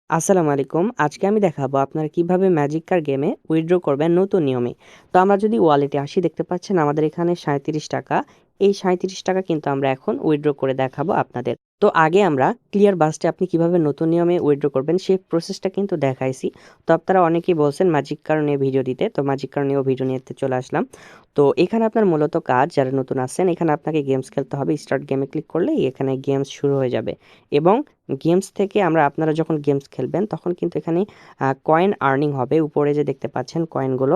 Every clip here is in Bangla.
আসসালামু আলাইকুম। আজকে আমি দেখাবো আপনারা কিভাবে ম্যাজিক কার গেমে উইথড্র করবেন নতুন নিয়মে। তো আমরা যদি ওয়ালেটে আসি দেখতে পাচ্ছেন আমাদের এখানে ৳৩৭। এই ৳৩৭ কিন্তু আমরা এখন উইথড্র করে দেখাবো আপনাদের। তো আগে আমরা ক্লিয়ার বাসটে আপনি কিভাবে নতুন নিয়মে উইথড্র করবেন সেই প্রসেসটা কিন্তু দেখাইছি। তো আপনারা অনেকেই বলছেন ম্যাজিক কার নিয়ে ভিডিও দিতে। তো ম্যাজিক কার নিয়েও ভিডিও নিতে চলে আসলাম। তো এখানে আপনার মূলত কাজ যারা নতুন আছেন এখানে আপনাকে গেমস খেলতে হবে। স্টার্ট গেমে ক্লিক করলেই এখানে গেমস শুরু হয়ে যাবে এবং গেমস থেকে আপনারা যখন গেমস খেলবেন তখন কিন্তু এখানে কয়েন আর্নিং হবে। উপরে যে দেখতে পাচ্ছেন কয়েনগুলো,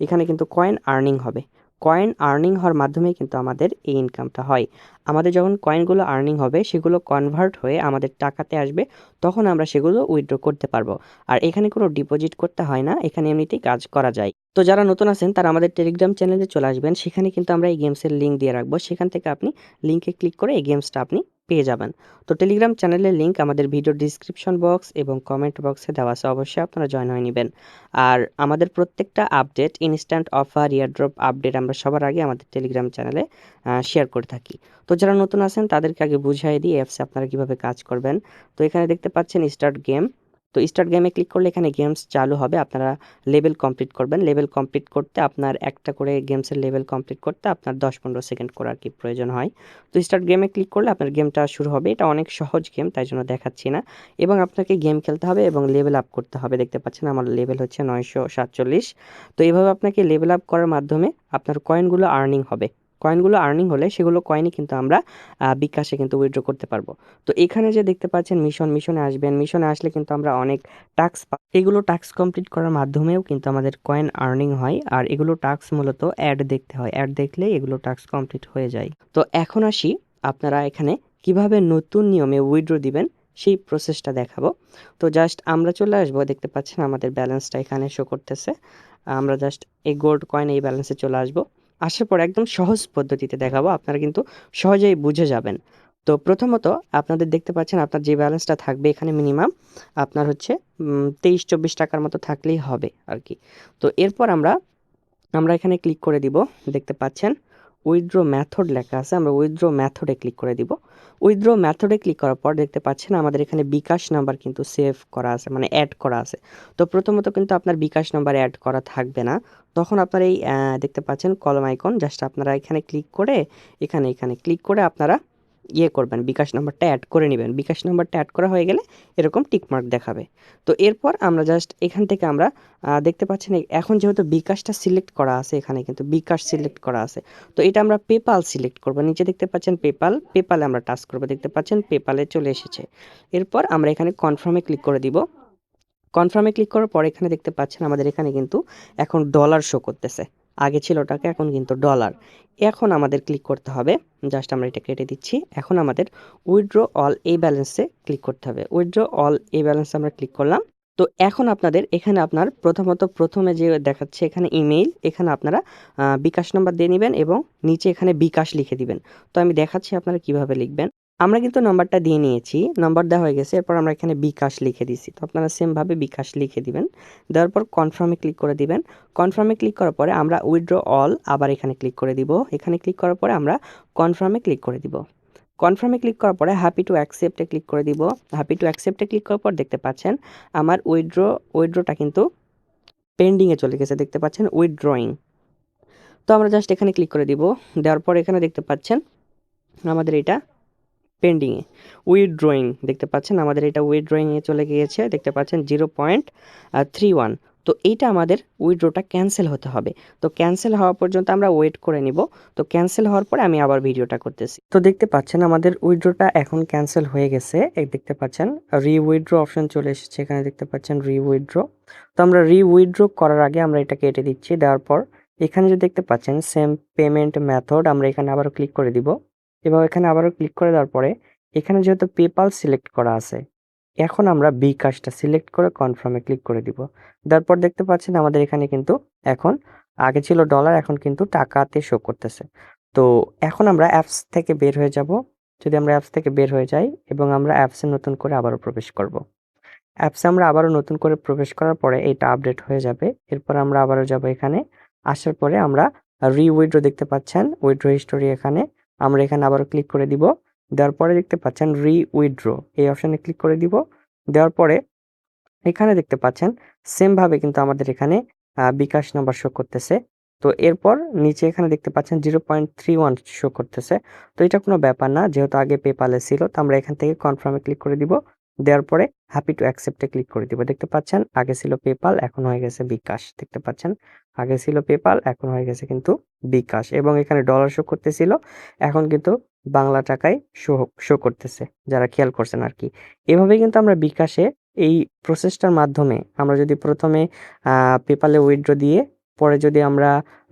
এখানে কিন্তু কয়েন আর্নিং হবে। কয়েন আর্নিং হওয়ার মাধ্যমেই কিন্তু আমাদের এই ইনকামটা হয়। আমাদের যখন কয়েনগুলো আর্নিং হবে সেগুলো কনভার্ট হয়ে আমাদের টাকাতে আসবে, তখন আমরা সেগুলো উইথড্র করতে পারবো। আর এখানে কোনো ডিপোজিট করতে হয় না, এখানে এমনিতেই কাজ করা যায়। তো যারা নতুন আছেন তারা আমাদের টেলিগ্রাম চ্যানেলে চলে আসবেন। সেখানে কিন্তু আমরা এই গেমসের লিঙ্ক দিয়ে রাখবো। সেখান থেকে আপনি লিঙ্কে ক্লিক করে এই গেমসটা আপনি পেয়ে যাবেন। তো টেলিগ্রাম চ্যানেলের লিঙ্ক আমাদের ভিডিওর ডিসক্রিপশন বক্স এবং কমেন্ট বক্সে দেওয়া আছে, অবশ্যই আপনারা জয়েন হয়ে নেবেন। আর আমাদের প্রত্যেকটা update, instant offer, airdrop update আমরা সবার আগে আমাদের টেলিগ্রাম চ্যানেলে শেয়ার করে থাকি। তো যারা নতুন আছেন তাদেরকে আগে বুঝিয়ে দিই অ্যাপসে আপনারা কিভাবে কাজ করবেন। তো এখানে দেখতে পাচ্ছেন স্টার্ট গেম। তো স্টার্ট গেমে ক্লিক করলে এখানে গেমস চালু হবে। আপনারা লেভেল কমপ্লিট করবেন। লেভেল কমপ্লিট করতে আপনার একটা করে গেমসের লেভেল কমপ্লিট করতে আপনার 10-15 সেকেন্ড করে আর কি প্রয়োজন হয়। তো স্টার্ট গেমে ক্লিক করলে আপনার গেমটা শুরু হবে। এটা অনেক সহজ গেম, তাই জন্য দেখাচ্ছি না। এবং আপনাকে গেম খেলতে হবে এবং লেভেল আপ করতে হবে। দেখতে পাচ্ছেন আমার লেভেল হচ্ছে 947। তো এইভাবে আপনাকে লেভেল আপ করার মাধ্যমে আপনার কয়েনগুলো আর্নিং হবে। কয়েনগুলো আর্নিং হলে সেগুলো কয়েনই কিন্তু আমরা বিকাশে কিন্তু উইথড্র করতে পারবো। তো এখানে যে দেখতে পাচ্ছেন মিশনে আসবেন। মিশনে আসলে কিন্তু আমরা অনেক টাস্ক এগুলো টাস্ক কমপ্লিট করার মাধ্যমেও কিন্তু আমাদের কয়েন আর্নিং হয়। আর এগুলো টাস্ক মূলত অ্যাড দেখতে হয়। অ্যাড দেখলেই এগুলো টাস্ক কমপ্লিট হয়ে যায়। তো এখন আসি আপনারা এখানে কিভাবে নতুন নিয়মে উইথড্র দিবেন সেই প্রসেসটা দেখাবো। তো জাস্ট আমরা চলে আসবো, দেখতে পাচ্ছেন আমাদের ব্যালেন্সটা এখানে শো করতেছে। আমরা জাস্ট এই গোল্ড কয়েন এই ব্যালেন্সে চলে আসবো। আসার পর একদম সহজ পদ্ধতিতে দেখাবো, আপনারা কিন্তু সহজেই বুঝে যাবেন। তো প্রথমত আপনাদের দেখতে পাচ্ছেন আপনার যে ব্যালেন্সটা থাকবে এখানে মিনিমাম আপনার হচ্ছে 23-24 টাকার মতো থাকলেই হবে আর কি। তো এরপর আমরা আমরা এখানে ক্লিক করে দিব। দেখতে পাচ্ছেন উইথড্র মেথড লেখা আছে, আমরা উইথড্র মেথডে ক্লিক করে দিব। উইথড্র মেথডে ক্লিক করার পর দেখতে পাচ্ছেন আমাদের এখানে বিকাশ নাম্বার কিন্তু সেভ করা আছে, মানে অ্যাড করা আছে। তো প্রথমত কিন্তু আপনার বিকাশ নাম্বার অ্যাড করা থাকবে না। তখন আপনার এই দেখতে পাচ্ছেন কলম আইকন, জাস্ট আপনারা এখানে ক্লিক করে এখানে ক্লিক করে আপনারা করবেন, বিকাশ নাম্বারটা অ্যাড করে নেবেন। বিকাশ নাম্বারটা অ্যাড করা হয়ে গেলে এরকম টিকমার্ক দেখাবে। তো এরপর আমরা জাস্ট এখান থেকে আমরা দেখতে পাচ্ছেন এখন যেহেতু বিকাশটা সিলেক্ট করা আছে, এখানে কিন্তু বিকাশ সিলেক্ট করা আছে। তো এটা আমরা পেপাল সিলেক্ট করব। নিচে দেখতে পাচ্ছেন পেপালে আমরা টাচ করব। দেখতে পাচ্ছেন পেপালে চলে এসেছে। এরপর আমরা এখানে কনফার্মে ক্লিক করে দিব। কনফার্মে ক্লিক করার পর এখানে দেখতে পাচ্ছেন আমাদের এখানে কিন্তু এখন ডলার শো করতেছে। আগে ছিল টাকা, এখন কিন্তু ডলার। এখন আমাদের ক্লিক করতে হবে, জাস্ট আমরা এটা কেটে দিচ্ছি। এখন আমাদের উইথড্র অল এই ব্যালেন্সে ক্লিক করতে হবে। উইথড্র অল এই ব্যালেন্সে আমরা ক্লিক করলাম। তো এখন আপনাদের এখানে আপনার প্রথমে যে দেখাচ্ছে এখানে ইমেইল, এখানে আপনারা বিকাশ নাম্বার দিয়ে নেবেন এবং নিচে এখানে বিকাশ লিখে দিবেন। তো আমি দেখাচ্ছি আপনারা কিভাবে লিখবেন। আমরা কিন্তু নাম্বারটা দিয়ে নিয়েছি, নাম্বার দেওয়া হয়ে গেছে। এরপর আমরা এখানে বিকাশ লিখে দিছি। তো আপনারা সেমভাবে বিকাশ লিখে দিবেন। দেওয়ার পর কনফার্মে ক্লিক করে দিবেন। কনফার্মে ক্লিক করার পরে আমরা উইথড্র অল আবার এখানে ক্লিক করে দিব। এখানে ক্লিক করার পরে আমরা কনফার্মে ক্লিক করে দিব। কনফার্মে ক্লিক করার পরে হ্যাপি টু অ্যাকসেপ্টে ক্লিক করে দিব। হ্যাপি টু অ্যাকসেপ্টে ক্লিক করার পর দেখতে পাচ্ছেন আমার উইথড্রটা কিন্তু পেন্ডিংয়ে চলে গেছে। দেখতে পাচ্ছেন উইথড্রয়িং। তো আমরা জাস্ট এখানে ক্লিক করে দিব। দেওয়ার পর এখানে দেখতে পাচ্ছেন আমাদের এটা পেন্ডিংয়ে উইথড্রয়িং, দেখতে পাচ্ছেন আমাদের এটা উইথড্রয়িংয়ে চলে গিয়েছে। দেখতে পাচ্ছেন 0.31। তো এইটা আমাদের উইথড্রটা ক্যান্সেল হতে হবে। তো ক্যান্সেল হওয়া পর্যন্ত আমরা ওয়েট করে নিব। তো ক্যান্সেল হওয়ার পরে আমি আবার ভিডিওটা করতেছি। তো দেখতে পাচ্ছেন আমাদের উইথড্রটা এখন ক্যান্সেল হয়ে গেছে। এই দেখতে পাচ্ছেন উইথড্র অপশন চলে এসেছে, এখানে দেখতে পাচ্ছেন উইথড্র। তো আমরা উইথড্র করার আগে আমরা এটা কেটে দিচ্ছি। দেওয়ার পর এখানে যে দেখতে পাচ্ছেন সেম পেমেন্ট মেথড, আমরা এখানে আবারও ক্লিক করে দিব। এবং এখানে আবারও ক্লিক করে দেওয়ার পরে এখানে যেহেতু পেপাল সিলেক্ট করা আছে, এখন আমরা বিকাশটা সিলেক্ট করে কনফার্মে ক্লিক করে দিব। তারপর দেখতে পাচ্ছেন আমাদের এখানে কিন্তু এখন আগে ছিল ডলার, এখন কিন্তু টাকাতে শো করতেছে। তো এখন আমরা অ্যাপস থেকে বের হয়ে যাব। যদি আমরা অ্যাপস থেকে বের হয়ে যাই এবং আমরা অ্যাপসে নতুন করে আবারও প্রবেশ করব। অ্যাপসে আমরা আবারও নতুন করে প্রবেশ করার পরে এটা আপডেট হয়ে যাবে। এরপর আমরা আবারও যাব এখানে। আসার পরে আমরা উইথড্র দেখতে পাচ্ছেন, উইথড্র হিস্টোরি এখানে। আমরা এখানে আবারও ক্লিক করে দিব। দেওয়ার পরে দেখতে পাচ্ছেন উইথড্র এই অপশনে ক্লিক করে দিব। দেওয়ার পরে এখানে দেখতে পাচ্ছেন সেম ভাবে কিন্তু আমাদের এখানে বিকাশ নাম্বার শো করতেছে। তো এরপর নিচে এখানে দেখতে পাচ্ছেন 0.31 শো করতেছে। তো এটা কোনো ব্যাপার না। যেহেতু আগে পেপ্যাল এ ছিল, তো আমরা এখান থেকে কনফার্ম এ ক্লিক করে দিব। দেওয়ার পরে happy to accept A click করে দিব। দেখতে পাচ্ছেন আগে ছিল পেপ্যাল, এখন হয়ে গেছে বিকাশ। দেখতে পাচ্ছেন আগে ছিল পেপ্যাল, এখন হয়ে গেছে কিন্তু বিকাশ, এবং এখানে ডলার শো করতেছিল, এখন কিন্তু বাংলা টাকায় শো শো করতেছে, যারা খেয়াল করছেন আরকি। এভাবেই কিন্তু আমরা বিকাশে এই প্রসেসটার মাধ্যমে আমরা যদি ১ম এ পেপ্যালে উইথড্র দিয়ে পরে যদি আমরা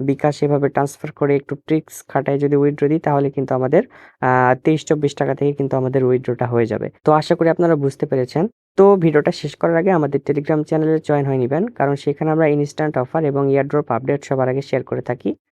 বিকাশে এভাবে ট্রান্সফার করে একটু ট্রিক্স খাটায় যদি উইথড্র দিই, তাহলে কিন্তু আমাদের ২৩-২৪ টাকা থেকে কিন্তু আমাদের উইথড্রটা হয়ে যাবে। তো আশা করি আপনারা বুঝতে পেরেছেন। তো ভিডিওটা শেষ করার আগে আমাদের টেলিগ্রাম চ্যানেলে জয়েন হয়ে নিবেন, কারণ সেখানে আমরা ইনস্ট্যান্ট অফার এবং এয়ারড্রপ আপডেট সবার আগে শেয়ার করে থাকি।